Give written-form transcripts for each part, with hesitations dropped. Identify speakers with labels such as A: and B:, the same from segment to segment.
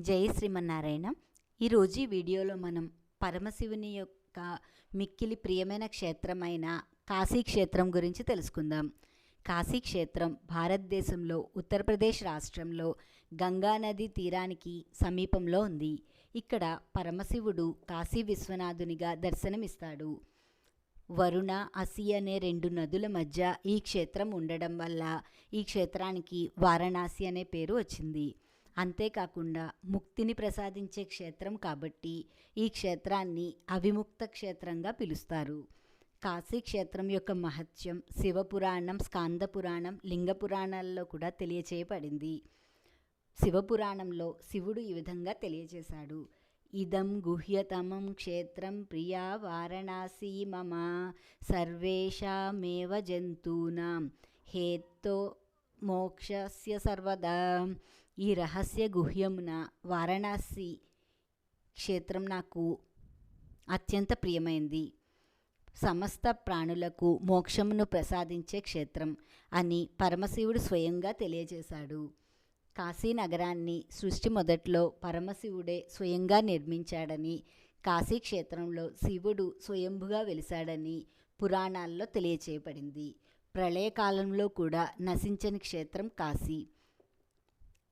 A: జై శ్రీమన్నారాయణ. ఈరోజు ఈ వీడియోలో మనం పరమశివుని యొక్క మిక్కిలి ప్రియమైన క్షేత్రమైన కాశీ క్షేత్రం గురించి తెలుసుకుందాం. కాశీ క్షేత్రం భారతదేశంలో ఉత్తరప్రదేశ్ రాష్ట్రంలో గంగా నది తీరానికి సమీపంలో ఉంది. ఇక్కడ పరమశివుడు కాశీ విశ్వనాథునిగా దర్శనమిస్తాడు. వరుణ, అసి అనే రెండు నదుల మధ్య ఈ క్షేత్రం ఉండడం వల్ల ఈ క్షేత్రానికి వారణాసి అనే పేరు వచ్చింది. అంతేకాకుండా ముక్తిని ప్రసాదించే క్షేత్రం కాబట్టి ఈ క్షేత్రాన్ని అవిముక్త క్షేత్రంగా పిలుస్తారు. కాశీ క్షేత్రం యొక్క మహత్యం శివపురాణం, స్కాందపురాణం, లింగపురాణాల్లో కూడా తెలియచేయబడింది. శివపురాణంలో శివుడు ఈ విధంగా తెలియచేశాడు. ఇదం గుహ్యతమం క్షేత్రం ప్రియా వారణాసి మమ సర్వేషామేవ జంతూనాం హేతో మోక్షస్య సర్వదా. ఈ రహస్య గుహ్యమున వారణాసి క్షేత్రం నాకు అత్యంత ప్రియమైంది. సమస్త ప్రాణులకు మోక్షమును ప్రసాదించే క్షేత్రం అని పరమశివుడు స్వయంగా తెలియజేశాడు. కాశీ నగరాన్ని సృష్టి మొదట్లో పరమశివుడే స్వయంగా నిర్మించాడని, కాశీ క్షేత్రంలో శివుడు స్వయంభుగా వెలిశాడని పురాణాల్లో తెలియచేయబడింది. ప్రళయకాలంలో కూడా నశించని క్షేత్రం కాశీ.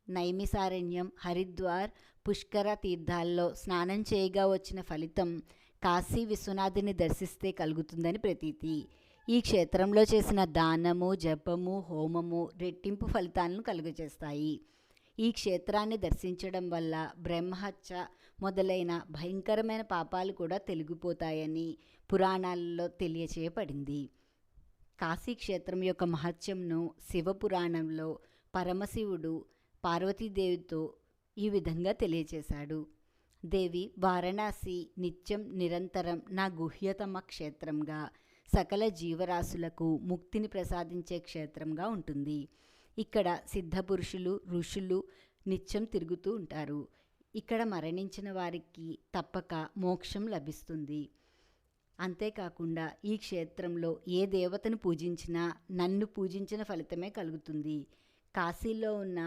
A: నైమిసారణ్యం, హరిద్వార్, పుష్కర తీర్థాల్లో స్నానం చేయగా వచ్చిన ఫలితం కాశీ విశ్వనాథుని దర్శిస్తే కలుగుతుందని ప్రతీతి. ఈ క్షేత్రంలో చేసిన దానము, జపము, హోమము రెట్టింపు ఫలితాలను కలుగజేస్తాయి. ఈ క్షేత్రాన్ని దర్శించడం వల్ల బ్రహ్మహత్య మొదలైన భయంకరమైన పాపాలు కూడా తొలగిపోతాయని పురాణాలలో తెలియచేయబడింది. కాశీ క్షేత్రం యొక్క మహత్యంను శివపురాణంలో పరమశివుడు పార్వతీదేవితో ఈ విధంగా తెలియచేశాడు. దేవి, వారణాసి నిత్యం నిరంతరం నా గుహ్యతమ క్షేత్రంగా, సకల జీవరాశులకు ముక్తిని ప్రసాదించే క్షేత్రంగా ఉంటుంది. ఇక్కడ సిద్ధపురుషులు, ఋషులు నిత్యం తిరుగుతూ ఉంటారు. ఇక్కడ మరణించిన వారికి తప్పక మోక్షం లభిస్తుంది. అంతేకాకుండా ఈ క్షేత్రంలో ఏ దేవతను పూజించినా నన్ను పూజించిన ఫలితమే కలుగుతుంది. కాశీలో ఉన్న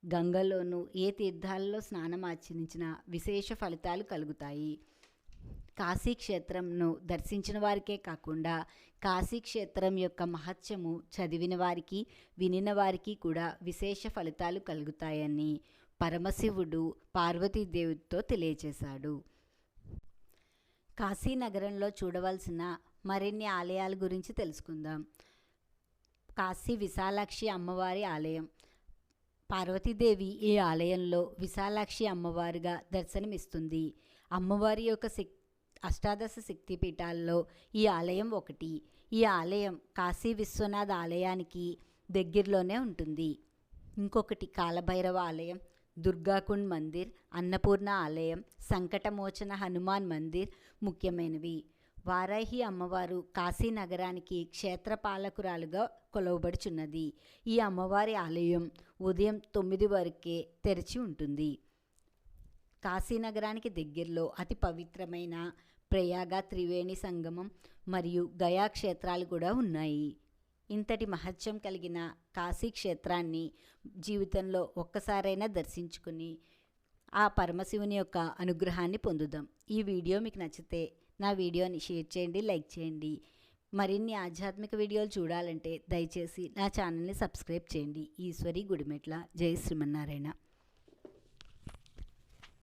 A: గంగలోనూ ఏ తీర్థాల్లో స్నానం ఆచరించిన విశేష ఫలితాలు కలుగుతాయి. కాశీ క్షేత్రంను దర్శించిన వారికే కాకుండా కాశీ క్షేత్రం యొక్క మహత్యము చదివిన వారికి, వినిన వారికి కూడా విశేష ఫలితాలు కలుగుతాయని పరమశివుడు పార్వతీదేవితో తెలియచేశాడు. కాశీ నగరంలో చూడవలసిన మరిన్ని ఆలయాల గురించి తెలుసుకుందాం. కాశీ విశాలాక్షి అమ్మవారి ఆలయం. పార్వతీదేవి ఈ ఆలయంలో విశాలాక్షి అమ్మవారిగా దర్శనమిస్తుంది. అమ్మవారి యొక్క అష్టాదశ శక్తిపీఠాల్లో ఈ ఆలయం ఒకటి. ఈ ఆలయం కాశీ విశ్వనాథ్ ఆలయానికి దగ్గరలోనే ఉంటుంది. ఇంకొకటి కాలభైరవ ఆలయం, దుర్గాకుండ్ మందిర్, అన్నపూర్ణ ఆలయం, సంకటమోచన హనుమాన్ మందిర్ ముఖ్యమైనవి. వారాహి అమ్మవారు కాశీ నగరానికి క్షేత్రపాలకురాలుగా కొలవబడుచున్నది. ఈ అమ్మవారి ఆలయం ఉదయం 9 వరకే తెరిచి ఉంటుంది. కాశీ నగరానికి దగ్గరలో అతి పవిత్రమైన ప్రయాగ త్రివేణి సంగమం మరియు గయా క్షేత్రాలు కూడా ఉన్నాయి. ఇంతటి మహత్యం కలిగిన కాశీ క్షేత్రాన్ని జీవితంలో ఒక్కసారైనా దర్శించుకుని ఆ పరమశివుని యొక్క అనుగ్రహాన్ని పొందుదాం. ఈ వీడియో మీకు నచ్చితే నా వీడియోని షేర్ చేయండి, లైక్ చేయండి. మరిన్ని ఆధ్యాత్మిక వీడియోలు చూడాలంటే దయచేసి నా ఛానల్ని సబ్స్క్రైబ్ చేయండి. ఈశ్వరి గుడిమెట్ల. జై శ్రీమన్నారాయణ.